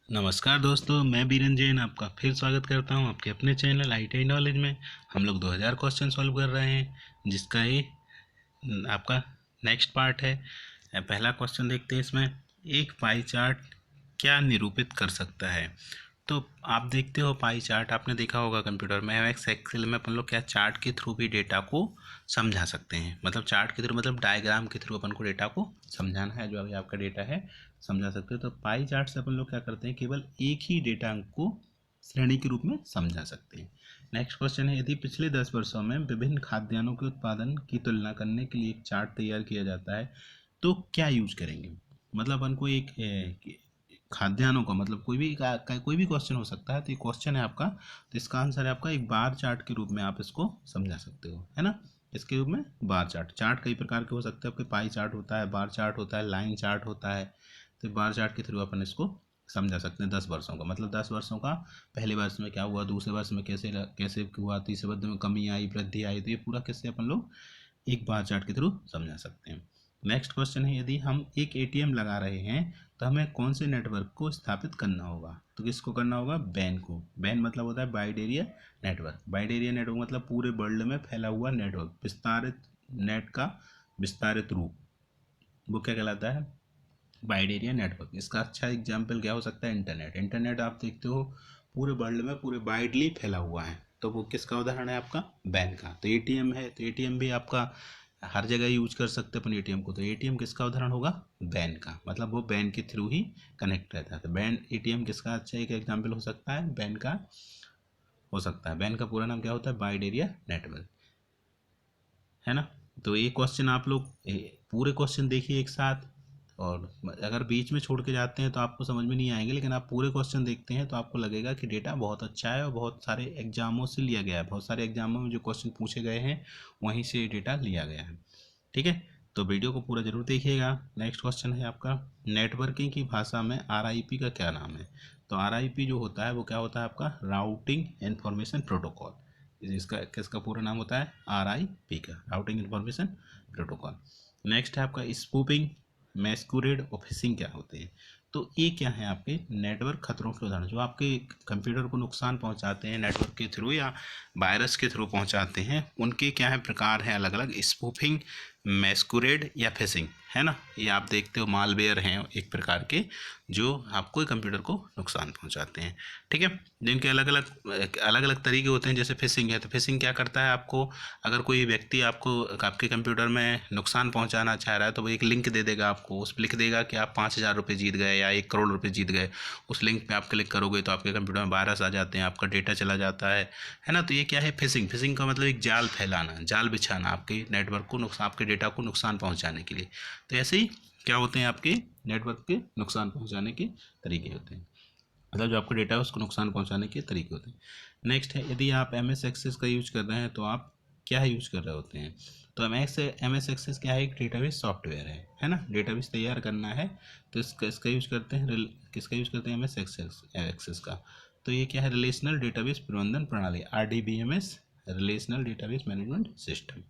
नमस्कार दोस्तों, मैं बीरन जैन आपका फिर स्वागत करता हूं आपके अपने चैनल ITI नॉलेज में। हम लोग 2000 क्वेश्चन सॉल्व कर रहे हैं, जिसका ये आपका नेक्स्ट पार्ट है। पहला क्वेश्चन देखते हैं। इसमें एक पाई चार्ट क्या निरूपित कर सकता है। तो आप देखते हो पाई चार्ट, आपने देखा होगा कंप्यूटर में, एमएस एक्सेल में अपन लोग क्या चार्ट के थ्रू भी डेटा को समझा सकते हैं। मतलब चार्ट के थ्रू मतलब डायग्राम के थ्रू अपन को डेटा को समझाना है। जो अभी आपका डेटा है समझा सकते हो। तो पाई चार्ट से अपन लोग क्या करते हैं, केवल एक ही डेटा अंक को श्रेणी के रूप में समझा सकते हैं। नेक्स्ट क्वेश्चन है, यदि पिछले 10 वर्षों में विभिन्न खाद्यान्नों के उत्पादन की तुलना करने के लिए एक चार्ट तैयार किया जाता है तो क्या यूज करेंगे। मतलब अपन को एक खाद्यान्नों का मतलब कोई भी क्वेश्चन हो सकता है। तो ये क्वेश्चन है आपका, तो इसका आंसर है आपका एक बार चार्ट के रूप में आप इसको समझा सकते हो, है ना। इसके रूप में बार चार्ट चार्ट कई प्रकार के हो सकते हैं। आपके पाई चार्ट होता है, बार चार्ट होता है, लाइन चार्ट होता है। तो बार चार्ट के थ्रू अपन इसको समझा सकते हैं। 10 वर्षों का मतलब 10 वर्षों का, पहले वर्ष में क्या हुआ, दूसरे वर्ष में कैसे कैसे हुआ, तीसरे वर्ष में कमी आई, वृद्धि आई। तो ये पूरा किससे अपन लोग एक बार चार्ट के थ्रू समझा सकते हैं। नेक्स्ट क्वेश्चन है, यदि हम एक एटीएम लगा रहे हैं तो हमें कौन से नेटवर्क को स्थापित करना होगा। तो किसको करना होगा, बैन को। बैन मतलब होता है wide area network. Wide area network मतलब पूरे वर्ल्ड में फैला हुआ नेटवर्क, विस्तारित नेट का विस्तारित रूप, वो क्या कहलाता है, वाइड एरिया नेटवर्क। इसका अच्छा एग्जाम्पल क्या हो सकता है, इंटरनेट। इंटरनेट आप देखते हो पूरे वर्ल्ड में पूरे वाइडली फैला हुआ है, तो वो किसका उदाहरण है, आपका बैन का। तो एटीएम है, तो एटीएम भी आपका हर जगह यूज कर सकते हैं अपन एटीएम को। तो एटीएम किसका उदाहरण होगा, बैन का। मतलब वो बैन के थ्रू ही कनेक्ट रहता है। तो बैन एटीएम किसका अच्छा एक एग्जाम्पल हो सकता है, बैन का हो सकता है। बैन का पूरा नाम क्या होता है, वाइड एरिया नेटवर्क, है ना। तो ये क्वेश्चन आप लोग पूरे क्वेश्चन देखिए एक साथ, और अगर बीच में छोड़ के जाते हैं तो आपको समझ में नहीं आएंगे। लेकिन आप पूरे क्वेश्चन देखते हैं तो आपको लगेगा कि डेटा बहुत अच्छा है और बहुत सारे एग्जामों से लिया गया है। बहुत सारे एग्जामों में जो क्वेश्चन पूछे गए हैं वहीं से डेटा लिया गया है। ठीक है, तो वीडियो को पूरा जरूर देखिएगा। नेक्स्ट क्वेश्चन है आपका, नेटवर्किंग की भाषा में RIP का क्या नाम है। तो RIP जो होता है वो क्या होता है, आपका राउटिंग इंफॉर्मेशन प्रोटोकॉल। इसका किसका पूरा नाम होता है, RIP का, राउटिंग इंफॉर्मेशन प्रोटोकॉल। नेक्स्ट है आपका स्पूपिंग, मैस्कुरेड और फिशिंग क्या होते हैं। तो ये क्या है, आपके नेटवर्क खतरों के उदाहरण जो आपके कंप्यूटर को नुकसान पहुंचाते हैं नेटवर्क के थ्रू या वायरस के थ्रू पहुंचाते हैं, उनके क्या है प्रकार हैं अलग अलग, स्पूफिंग, मैस्कुरेड या फिशिंग, है ना। ये आप देखते हो मालवेयर हैं एक प्रकार के जो आपको कंप्यूटर को नुकसान पहुंचाते हैं। ठीक है, जिनके अलग अलग तरीके होते हैं। जैसे फिशिंग है, तो फिशिंग क्या करता है, आपको अगर कोई व्यक्ति आपको आपके कंप्यूटर में नुकसान पहुंचाना चाह रहा है तो वो एक लिंक दे देगा आपको, उस लिख देगा कि आप 5,000 रुपये जीत गए या 1 करोड़ रुपये जीत गए। उस लिंक पे आप क्लिक करोगे तो आपके कंप्यूटर में वायरस आ जाते हैं, आपका डेटा चला जाता है ना। तो ये क्या है, फिशिंग। फिशिंग का मतलब एक जाल फैलाना, जाल बिछाना आपके नेटवर्क को नुकसान, आपके डेटा को नुकसान पहुंचाने के लिए। तो ऐसे ही क्या होते हैं, आपके नेटवर्क के नुकसान पहुंचाने के तरीके होते हैं। मतलब जो आपका डेटा है उसको नुकसान पहुंचाने के तरीके होते हैं। नेक्स्ट है, यदि आप MS एक्सेस का यूज कर रहे हैं तो आप क्या यूज कर रहे होते हैं। तो MS एक्सेस क्या है, एक डेटाबेस सॉफ्टवेयर है ना। डेटाबेस तैयार करना है तो इसका यूज करते हैं, किसका यूज करते हैं, MS एक्सेस का। तो ये क्या है, रिलेशनल डेटाबेस प्रबंधन प्रणाली, RDBMS, relational database management system.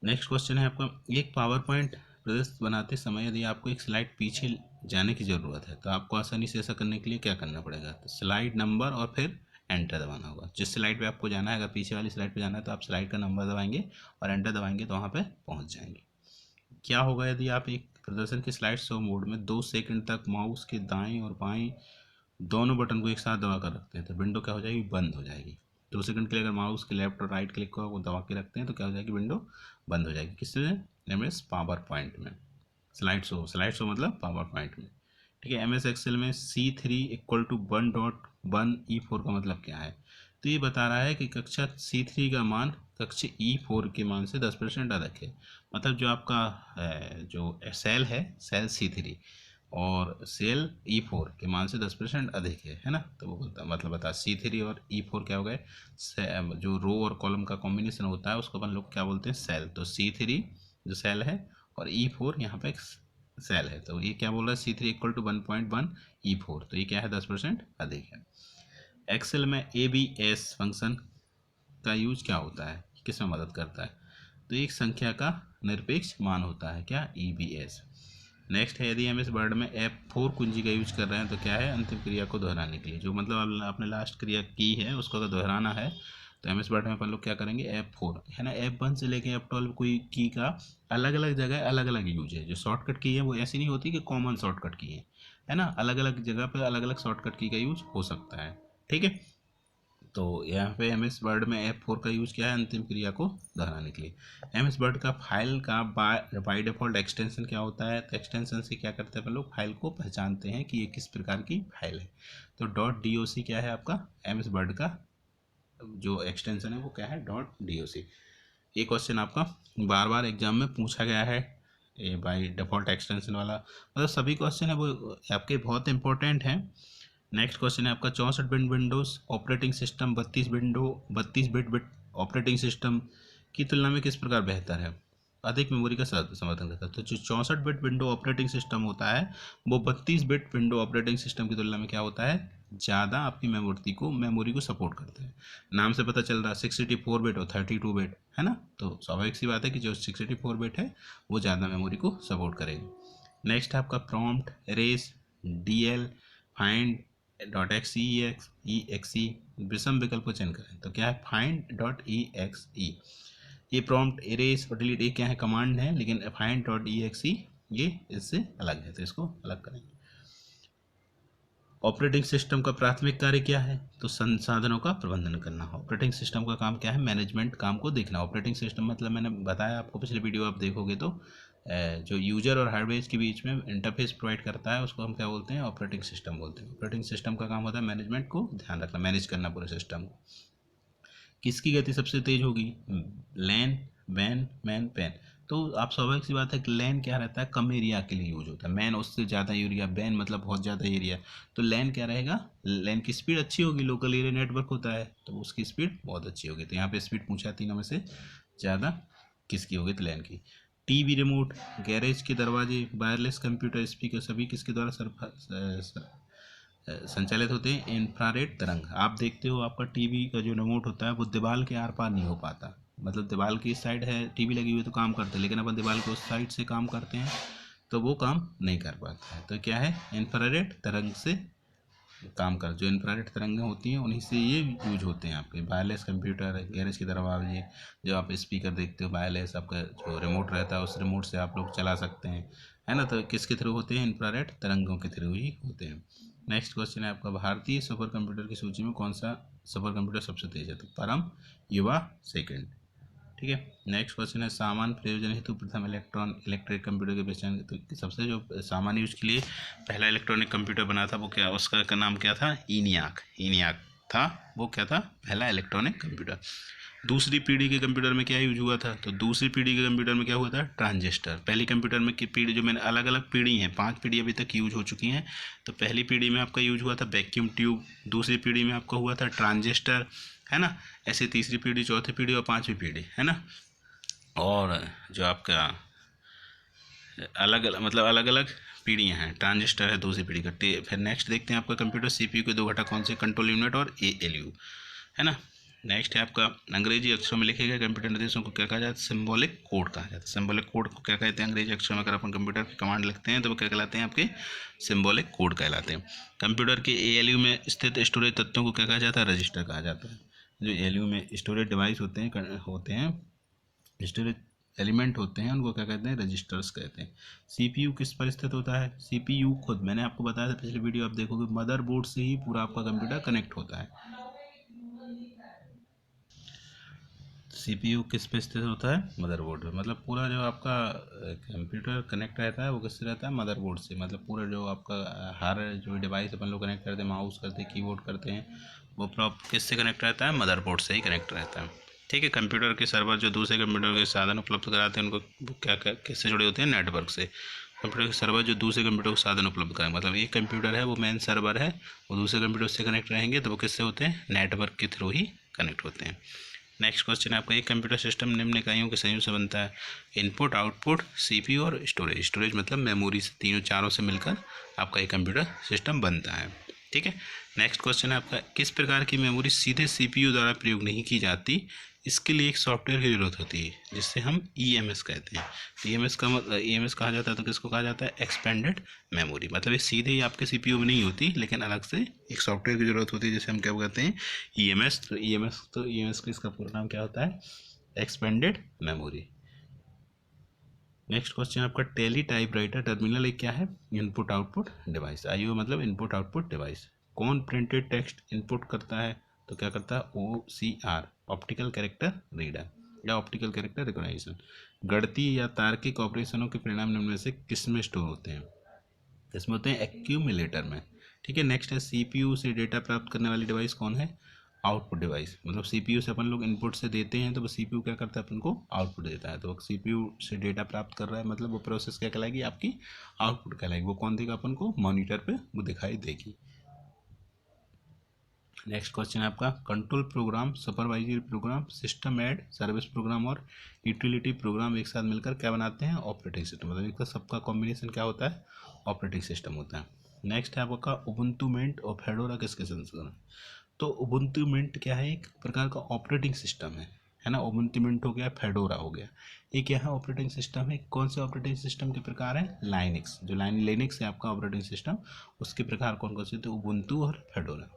Next question है आपका, एक पावर पॉइंट प्रदर्शित बनाते समय यदि आपको एक स्लाइड पीछे जाने की ज़रूरत है तो आपको आसानी से ऐसा करने के लिए क्या करना पड़ेगा। तो स्लाइड नंबर और फिर एंटर दबाना होगा। जिस स्लाइड पे आपको जाना है, अगर पीछे वाली स्लाइड पे जाना है तो आप स्लाइड का नंबर दबाएंगे और एंटर दबाएंगे तो वहाँ पे पहुँच जाएंगे। क्या होगा यदि आप एक प्रदर्शन की स्लाइड शो मोड में 2 सेकंड तक माउस के दाएं और बाएं दोनों बटन को एक साथ दबा कर रखते हैं तो विंडो क्या हो जाएगी, बंद हो जाएगी। 2 सेकंड के लिए अगर माउस के लेफ्ट और राइट क्लिक को दबा के रखते हैं तो क्या हो जाएगी, विंडो बंद हो जाएगी। किसमें, MS पावर पॉइंट में। स्लाइड शो मतलब पावर पॉइंट में। ठीक है, MS एक्सेल में C3 = 1.1 E4 का मतलब क्या है। तो ये बता रहा है कि कक्षा C3 का मान कक्षा E4 के मान से 10% अधिक है। मतलब जो आपका जो सेल है, सेल C3 और सेल E4 के मान से 10% अधिक है ना। तो वो मतलब बता C3 और E4 क्या हो गए, जो रो और कॉलम का कॉम्बिनेशन होता है उसको अपन लोग क्या बोलते हैं, सेल। तो C3 जो सेल है और E4 यहाँ पे एक सेल है। तो ये क्या बोल रहा है, C3 = 1.1 E4। तो ये क्या है, 10% अधिक है। एक्सेल में ABS फंक्शन का यूज क्या होता है, किस में मदद करता है। तो एक संख्या का निरपेक्ष मान होता है क्या, EBS। नेक्स्ट है, यदि हम इस वर्ड में F4 कुंजी का यूज कर रहे हैं तो क्या है, अंतिम क्रिया को दोहराने के लिए, जो मतलब आपने लास्ट क्रिया की है उसको अगर दोहराना है तो एम एस वर्ड में अपन लोग क्या करेंगे, F4 है ना, F1 से लेके F12 कोई की का अलग अलग जगह अलग अलग यूज है। जो शॉर्टकट की है वो ऐसी नहीं होती कि कॉमन शॉर्टकट की है ना, अलग अलग जगह पर अलग अलग शॉर्टकट की का यूज हो सकता है। ठीक है, तो यहाँ पे एम एस वर्ड में F4 का यूज़ किया है अंतिम क्रिया को दोहराने के लिए। एम एस वर्ड का फाइल का बाय डिफ़ॉल्ट एक्सटेंशन क्या होता है, तो एक्सटेंशन से क्या करते हैं अपन लोग, फाइल को पहचानते हैं कि ये किस प्रकार की फाइल है। तो .doc क्या है आपका एम एस वर्ड का जो एक्सटेंशन है वो क्या है, .doc। ये क्वेश्चन आपका बार बार एग्जाम में पूछा गया है, ये बाय डिफ़ॉल्ट एक्सटेंशन वाला, मतलब सभी क्वेश्चन है वो आपके बहुत इंपॉर्टेंट हैं। नेक्स्ट क्वेश्चन है आपका 64 bit Windows operating system 32 bit operating system की तुलना में किस प्रकार बेहतर है, अधिक मेमोरी का समर्थन करता है। तो जो 64 बिट विंडो ऑपरेटिंग सिस्टम होता है वो 32 बिट विंडो ऑपरेटिंग सिस्टम की तुलना में क्या होता है, ज़्यादा आपकी मेमोरी को सपोर्ट करते हैं। नाम से पता चल रहा है 64 बिट और 32 बिट है ना, तो स्वाभाविक सी बात है कि जो 64 बिट है वो ज़्यादा मेमोरी को सपोर्ट करेगी। नेक्स्ट है आपका prompt, arrays, DL, find .exe विषम विकल्प को चयन करें तो क्या है, find.exe। ये प्रॉम्प्ट, एरेज और डिलीट ये क्या है, कमांड है, लेकिन find.exe ये इससे अलग है, तो इसको अलग करेंगे। ऑपरेटिंग सिस्टम का प्राथमिक कार्य क्या है, तो संसाधनों का प्रबंधन करना। ऑपरेटिंग सिस्टम का काम क्या है, मैनेजमेंट काम को देखना। ऑपरेटिंग सिस्टम मतलब मैंने बताया आपको, पिछले वीडियो आप देखोगे तो जो यूजर और हार्डवेयर के बीच में इंटरफेस प्रोवाइड करता है उसको हम क्या बोलते हैं, ऑपरेटिंग सिस्टम बोलते हैं। ऑपरेटिंग सिस्टम का काम होता है मैनेजमेंट को ध्यान रखना, मैनेज करना पूरे सिस्टम को। किसकी गति सबसे तेज होगी, लैन, वैन, मैन, पेन। तो आप स्वाभाविक सी बात है कि लैन क्या रहता है, कम एरिया के लिए यूज होता है, मैन उससे ज़्यादा एरिया, बैन मतलब बहुत ज़्यादा एरिया। तो लैन क्या रहेगा, लैन की स्पीड अच्छी होगी, लोकल एरिया नेटवर्क होता है तो उसकी स्पीड बहुत अच्छी होगी। तो यहाँ पे स्पीड पूछा है तीनों में से ज़्यादा किसकी होगी, तो लैन की। टीवी रिमोट, गैरेज के दरवाजे, वायरलेस कंप्यूटर, स्पीकर सभी किसके द्वारा संचालित होते हैं, इंफ्रारेड तरंग। आप देखते हो आपका टीवी का जो रिमोट होता है वो दीवार के आर पार नहीं हो पाता, मतलब दीवार की साइड है टीवी लगी हुई तो काम करते हैं, लेकिन अपन दीवार के उस साइड से काम करते हैं तो वो काम नहीं कर पाता है। तो क्या है, इंफ्रारेड तरंग से काम कर, जो इंफ्रारेड तरंगें होती हैं उन्हीं से ये यूज होते हैं आपके। वायरलेस कंप्यूटर, गैरेज की दरवाजे, जो आप स्पीकर देखते हो वायरलेस, आपका जो रिमोट रहता है उस रिमोट से आप लोग चला सकते हैं, है ना, तो किसके थ्रू होते हैं, इंफ्रारेड तरंगों के थ्रू ही होते हैं। नेक्स्ट क्वेश्चन है आपका, भारतीय सुपर कंप्यूटर की सूची में कौन सा सुपर कंप्यूटर सबसे तेज है, तो परम, युवा, सेकंड। ठीक है, नेक्स्ट क्वेश्चन है, सामान्य प्रयोजन हेतु प्रथम इलेक्ट्रिक कंप्यूटर के पहचान, तो सबसे जो सामान्य यूज के लिए पहला इलेक्ट्रॉनिक कंप्यूटर बना था वो क्या, उसका नाम क्या था, ईनियाक था, वो क्या था, पहला इलेक्ट्रॉनिक कंप्यूटर। दूसरी पीढ़ी के कंप्यूटर में क्या यूज हुआ था, तो दूसरी पीढ़ी के कंप्यूटर में क्या हुआ था, ट्रांजिस्टर। पहली कंप्यूटर में की पीढ़ी, जो मैंने अलग अलग पीढ़ी हैं, 5 पीढ़ी अभी तक यूज हो चुकी हैं। तो पहली पीढ़ी में आपका यूज हुआ था वैक्यूम ट्यूब, दूसरी पीढ़ी में आपका हुआ था ट्रांजिस्टर, है ना, ऐसे तीसरी पीढ़ी, चौथी पीढ़ी और पांचवी पीढ़ी, है ना। और जो आपका अलग अलग पीढ़ियाँ हैं, ट्रांजिस्टर है दूसरी पीढ़ी का। फिर नेक्स्ट देखते हैं आपका कंप्यूटर सीपीयू के दो घटक कौन से, कंट्रोल यूनिट और एएलयू, है ना। नेक्स्ट है आपका अंग्रेजी अक्षरों में लिखे गए कंप्यूटर निर्देशों को क्या कहा जाता है, सिंबॉलिक कोड कहा जाता है। सिंबॉलिक कोड को क्या कहते हैं, अंग्रेजी अक्षरों में अगर अपन कंप्यूटर की कमांड लिखते हैं तो वो क्या कहलाते हैं, आपके सिंबॉलिक कोड कहलाते हैं। कंप्यूटर के एएलयू में स्थित स्टोरेज तत्वों को क्या कहा जाता है, रजिस्टर कहा जाता है। जो एएलयू में स्टोरेज डिवाइस होते हैं स्टोरेज एलिमेंट होते हैं उनको क्या कहते हैं, रजिस्टर्स कहते हैं। सीपीयू किस पर स्थित होता है, सीपीयू खुद मैंने आपको बताया था पिछले वीडियो, आप देखोगे मदरबोर्ड से ही पूरा आपका कंप्यूटर कनेक्ट होता है। सीपीयू किस पे स्थित होता है, मदरबोर्ड पे, मतलब पूरा जो आपका कंप्यूटर कनेक्ट रहता है वो किससे रहता है, मदरबोर्ड से। मतलब पूरा जो आपका हर जो डिवाइस अपन लोग कनेक्ट करते हैं, माउस करते हैं, कीबोर्ड करते हैं, वो प्रॉपर किससे कनेक्ट रहता है, मदरबोर्ड से ही कनेक्ट रहता है। ठीक है, कंप्यूटर के सर्वर जो दूसरे कंप्यूटर के साधन उपलब्ध कराते हैं उनको क्या किससे जुड़े होते हैं, नेटवर्क से। कंप्यूटर के सर्वर जो दूसरे कंप्यूटर को साधन उपलब्ध कराए, मतलब एक कंप्यूटर है वो मेन सर्वर है, वो दूसरे कंप्यूटर से कनेक्ट रहेंगे तो वो किससे होते हैं, नेटवर्क के थ्रू ही कनेक्ट होते हैं। नेक्स्ट क्वेश्चन है आपका, एक कंप्यूटर सिस्टम निम्न इकाइयों के संयोग से बनता है, इनपुट, आउटपुट, सीपीयू और स्टोरेज। स्टोरेज मतलब मेमोरी से, तीनों चारों से मिलकर आपका एक कंप्यूटर सिस्टम बनता है। ठीक है, नेक्स्ट क्वेश्चन है आपका, किस प्रकार की मेमोरी सीधे सीपीयू द्वारा प्रयोग नहीं की जाती, इसके लिए एक सॉफ्टवेयर की ज़रूरत होती है जिससे हम EMS कहते हैं। EMS का EMS कहा जाता है तो किसको कहा जाता है? Expanded memory. मतलब ये सीधे ही आपके CPU में नहीं होती, लेकिन अलग से एक सॉफ्टवेयर की ज़रूरत होती है जिसे हम क्या कहते हैं? EMS। तो EMS का इसका पूरा नाम क्या होता है? Expanded memory. नेक्स्ट क्वेश्चन आपका टेली टाइपराइटर टर्मिनल एक क्या है? Input output device. IO मतलब इनपुट आउटपुट डिवाइस। कौन प्रिंटेड टेक्स्ट इनपुट करता है? तो क्या करता है? OCR, ऑप्टिकल कैरेक्टर रीडर या ऑप्टिकल कैरेक्टर रिकॉग्निशन। गणितीय या तार्किक ऑपरेशनों के परिणाम निम्न में से किस में स्टोर होते हैं? इसमें होते हैं एक्यूमुलेटर में। ठीक है। नेक्स्ट है CPU से डेटा प्राप्त करने वाली डिवाइस कौन है? Output device. मतलब CPU से अपन लोग इनपुट से देते हैं तो वो CPU क्या करता है? अपन को आउटपुट देता है। तो CPU से डेटा प्राप्त कर रहा है मतलब वो प्रोसेस क्या कहलाएगी? आपकी आउटपुट कहलाएगी। वो कौन देगा अपन को? मॉनिटर पे वो दिखाई देगी। नेक्स्ट क्वेश्चन है आपका control program, supervisory program, system and service program और यूटिलिटी प्रोग्राम एक साथ मिलकर क्या बनाते हैं? Operating system. मतलब एक सबका कॉम्बिनेशन क्या होता है? ऑपरेटिंग सिस्टम होता है। नेक्स्ट है आपका उबुंटू मिंट और फेडोरा किसके संस्करण? तो उबुंटू मिंट क्या है? एक प्रकार का ऑपरेटिंग सिस्टम है ना। उबुंटू मिंट हो गया, फेडोरा हो गया, ये क्या है? ऑपरेटिंग सिस्टम है। कौन से ऑपरेटिंग सिस्टम के प्रकार है? लाइनिक्स। जो लिनक्स है आपका ऑपरेटिंग सिस्टम, उसके प्रकार कौन कौन से थे? उबुंटू और फेडोरा।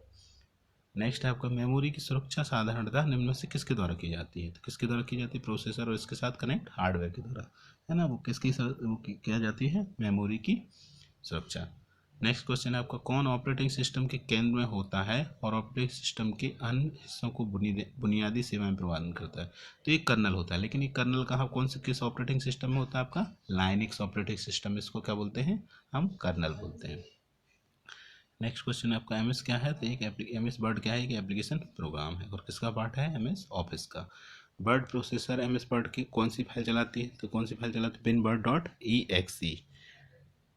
नेक्स्ट है आपका मेमोरी की सुरक्षा साधारणतः निम्न में से किसके द्वारा की जाती है? तो किसके द्वारा की जाती है? प्रोसेसर और इसके साथ कनेक्ट हार्डवेयर के द्वारा, है ना। वो किया जाती है? मेमोरी की सुरक्षा। नेक्स्ट क्वेश्चन है आपका कौन ऑपरेटिंग सिस्टम के केंद्र में होता है और ऑपरेटिंग सिस्टम के अन्य हिस्सों को बुनियादी सेवाएं प्रदान करता है? तो ये कर्नल होता है। लेकिन ये कर्नल कहाँ, कौन से किस ऑपरेटिंग सिस्टम में होता है? आपका लाइनिक्स ऑपरेटिंग सिस्टम। इसको क्या बोलते हैं? हम कर्नल बोलते हैं। नेक्स्ट क्वेश्चन आपका MS क्या है? तो एक MS वर्ड क्या है? एक एप्लीकेशन प्रोग्राम है। और किसका पार्ट है? MS ऑफिस का। वर्ड प्रोसेसर MS वर्ड की कौन सी फाइल चलाती है? तो कौन सी फाइल चलाती है? binword.exe।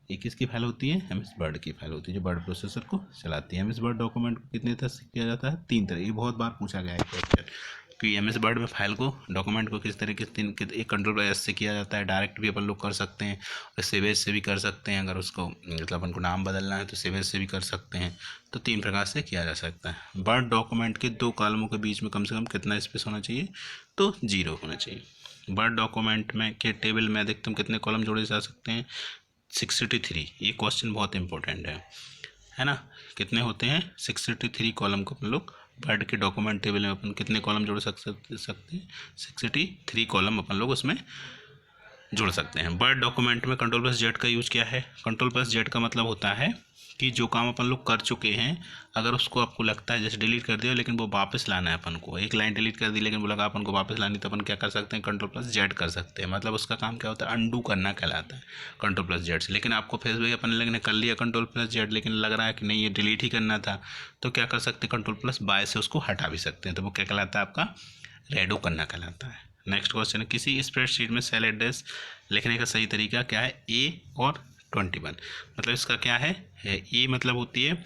ये किसकी फाइल होती है? MS वर्ड की फाइल होती है जो वर्ड प्रोसेसर को चलाती है। MS वर्ड डॉक्यूमेंट को कितने तरह से किया जाता है? 3 तरह। ये बहुत बार पूछा गया है क्वेश्चन कि MS वर्ड में फाइल को, डॉक्यूमेंट को किस तरीके से एक कंट्रोल S से किया जाता है। डायरेक्ट भी अपन लोग कर सकते हैं और सेव एज से भी कर सकते हैं। अगर उसको मतलब अपन को नाम बदलना है तो सेव एज से भी कर सकते हैं। तो 3 प्रकार से किया जा सकता है। वर्ड डॉक्यूमेंट के 2 कॉलमों के बीच में कम से कम कितना स्पेस होना चाहिए? तो 0 होना चाहिए। वर्ड डॉक्यूमेंट में के टेबल में अधिकतम कितने कॉलम जोड़े जा सकते हैं? 63। ये क्वेश्चन बहुत इंपॉर्टेंट है ना। कितने होते हैं? 63 कॉलम को अपन लोग वर्ड के डॉक्यूमेंट टेबल में अपन कितने कॉलम जोड़ सकते हैं? 63 कॉलम अपन लोग उसमें जोड़ सकते हैं। वर्ड डॉक्यूमेंट में Ctrl+Z का यूज क्या है? Ctrl+Z का मतलब होता है कि जो काम अपन लोग कर चुके हैं, अगर उसको आपको लगता है जैसे डिलीट कर दिया लेकिन वो वापस लाना है अपन को, एक लाइन डिलीट कर दी लेकिन वो लगा अपन को वापस लानी, तो अपन क्या कर सकते हैं? Ctrl+Z कर सकते हैं। मतलब उसका काम क्या होता है? अंडू करना कहलाता है Ctrl+Z से। लेकिन आपको फिर भी अपन लोग ने कर लिया Ctrl+Z, लेकिन लग रहा है कि नहीं ये डिलीट ही करना था, तो क्या कर सकते हैं? Ctrl+Y से उसको हटा भी सकते हैं। तो वो क्या कहलाता है? आपका रेडो करना कहलाता है। नेक्स्ट क्वेश्चन है किसी स्प्रेडशीट में सेल एड्रेस लिखने का सही तरीका क्या है? A और 21। मतलब इसका क्या है? A मतलब होती है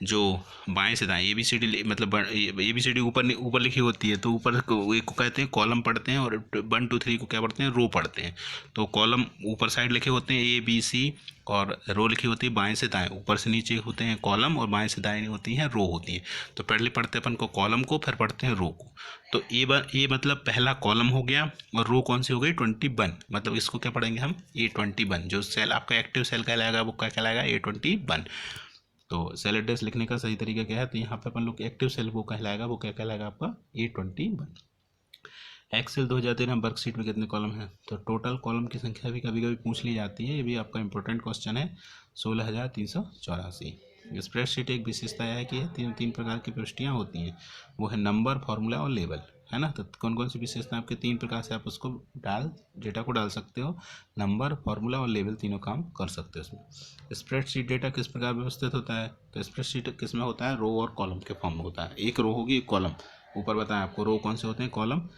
जो बाएं से दाएं ABCD, मतलब ABCD ऊपर ऊपर लिखी होती है तो ऊपर एक को कहते हैं कॉलम पढ़ते हैं और 1 2 3 को क्या पढ़ते हैं? रो पढ़ते हैं। तो कॉलम ऊपर साइड लिखे होते हैं ABC और रो लिखी होती है बाएं से दाएं। ऊपर से नीचे होते हैं कॉलम और बाएं से दाएं होती हैं रो होती हैं। तो पहले पढ़ते हैं अपन को कॉलम को, फिर पढ़ते हैं रो को। तो ए मतलब पहला कॉलम हो गया और रो कौन सी हो गई? 21। मतलब इसको क्या पढ़ेंगे हम? A21। जो सेल आपका एक्टिव सेल कहलाएगा वो क्या कहलाएगा? A21। तो सेल एड्रेस लिखने का सही तरीका क्या है? तो यहाँ पे अपन लोग एक्टिव सेल वो कहलाएगा, वो क्या कहलाएगा? आपका A21। एक्सेल 2013 वर्कशीट में कितने कॉलम हैं? तो टोटल कॉलम की संख्या भी कभी कभी पूछ ली जाती है, ये भी आपका इंपॉर्टेंट क्वेश्चन है। 16,384। स्प्रेडशीट एक विशेषता है कि तीन प्रकार की प्रविष्टियाँ होती हैं, वो है नंबर, फॉर्मूला और लेबल, है ना। तो कौन कौन सी विशेषता आपके 3 प्रकार से आप उसको डेटा को डाल सकते हो? नंबर, फॉर्मूला और लेबल, तीनों काम कर सकते हो उसमें। स्प्रेडशीट डेटा किस प्रकार व्यवस्थित होता है? तो स्प्रेडशीट किस में होता है? रो और कॉलम के फॉर्म में होता है। एक रो होगी, एक कॉलम। ऊपर बताएं आपको रो कौन से होते हैं, कॉलम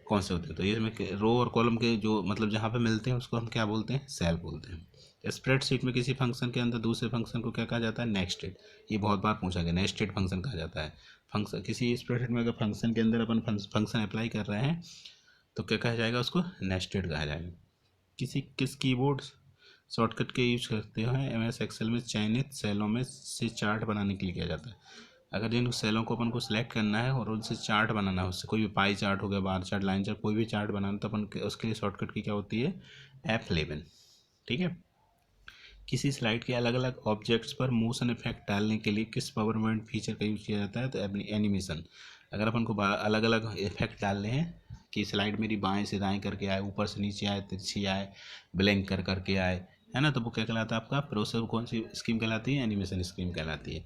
कौन से होते हैं। तो इसमें रो और कॉलम के जो मतलब जहाँ पे मिलते हैं उसको हम क्या बोलते हैं? सेल बोलते हैं। स्प्रेडशीट में किसी फंक्शन के अंदर दूसरे फंक्शन को क्या कहा जाता है? नेस्टेड। ये बहुत बार पूछा गया, नेस्टेड फंक्शन कहा जाता है। फंक्शन किसी स्प्रेडशीट में अगर फंक्शन के अंदर अपन फंक्शन अप्लाई कर रहे हैं तो क्या कहा जाएगा? उसको नेस्टेड कहा जाएगा। किस कीबोर्ड शॉर्टकट के यूज करते हैं MS एक्सेल में? चयनित सेलों में से चार्ट बनाने के लिए किया जाता है। अगर जिन सेलों को अपन को सिलेक्ट करना है और उनसे चार्ट बनाना है, उससे कोई भी पाई चार्ट हो गया, बार चार्ट, लाइन चार्ट, कोई भी चार्ट बनाना, तो अपन उसके लिए शॉर्टकट की क्या होती है, F11। ठीक है। किसी स्लाइड के अलग अलग ऑब्जेक्ट्स पर मोशन इफेक्ट डालने के लिए किस पावर पॉइंट फीचर का यूज किया जाता है, तो एनिमेशन। अगर अपन को अलग अलग इफेक्ट डालने हैं कि स्लाइड मेरी बाएं से दाएं करके आए, ऊपर से नीचे आए, तिरछी आए, ब्लैंक कर करके आए, है ना, तो वो क्या कहलाता है, आपका प्रोसेस कौन सी स्कीम कहलाती है, एनिमेशन स्कीम कहलाती है।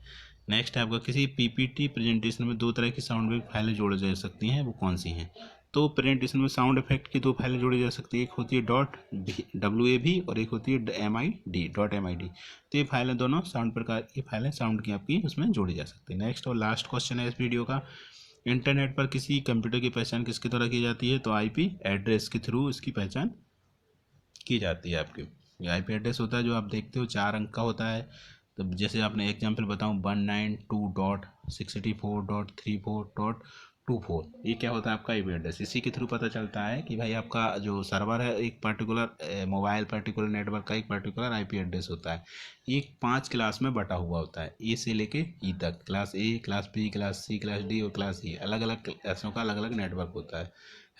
नेक्स्ट है आपका, किसी पीपीटी प्रेजेंटेशन में दो तरह की साउंड वेव फाइलें जोड़ी जा सकती हैं, वो कौन सी हैं, तो प्रेजेंटेशन में साउंड इफेक्ट की दो फाइलें जोड़ी जा सकती है, एक होती है .wav और एक होती है .mid। तो ये फाइलें दोनों साउंड प्रकार, ये फाइलें साउंड की आपकी उसमें जोड़ी जा सकती है। नेक्स्ट और लास्ट क्वेश्चन है इस वीडियो का, इंटरनेट पर किसी कंप्यूटर की पहचान किसके द्वारा की जाती है, तो आईपी एड्रेस के थ्रू इसकी पहचान की जाती है आपकी। ये आईपी एड्रेस होता है जो आप देखते हो 4 अंक का होता है। तो जैसे आपने एग्जांपल बताऊं 192.64.34.24, ये क्या होता है आपका आईपी एड्रेस। इसी के थ्रू पता चलता है कि भाई आपका जो सर्वर है एक पर्टिकुलर मोबाइल पर्टिकुलर नेटवर्क का एक पर्टिकुलर आईपी एड्रेस होता है। ये 5 क्लास में बटा हुआ होता है, ए से लेके ई तक, class A, class B, class C, class D और क्लास ई, अलग अलग क्लासों का अलग अलग नेटवर्क होता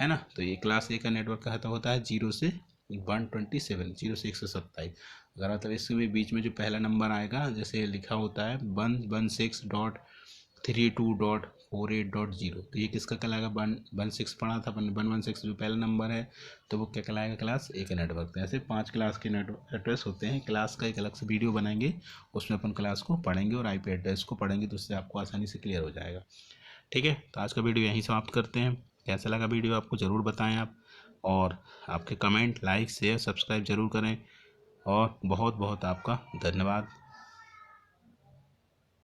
है ना। तो ये क्लास ए का नेटवर्क कहता होता है 0 से 127, 0 से 127। अगर मतलब इसके बीच में जो पहला नंबर आएगा, जैसे लिखा होता है 116.32.48.0, तो ये किसका कहलाएगा, 116 पढ़ा था अपन, 116 जो पहला नंबर है, तो वो क्या कहलाएगा, क्लास ए का नेटवर्क। तो ऐसे 5 क्लास के नेटवर्क एड्रेस होते हैं। क्लास का एक अलग से वीडियो बनाएंगे, उसमें अपन क्लास को पढ़ेंगे और आईपी एड्रेस को पढ़ेंगे, तो उससे आपको आसानी से क्लियर हो जाएगा। ठीक है, तो आज का वीडियो यहीं समाप्त करते हैं। कैसा लगा वीडियो आपको ज़रूर बताएं आप, और आपके कमेंट, लाइक, शेयर, सब्सक्राइब जरूर करें, और बहुत बहुत आपका धन्यवाद।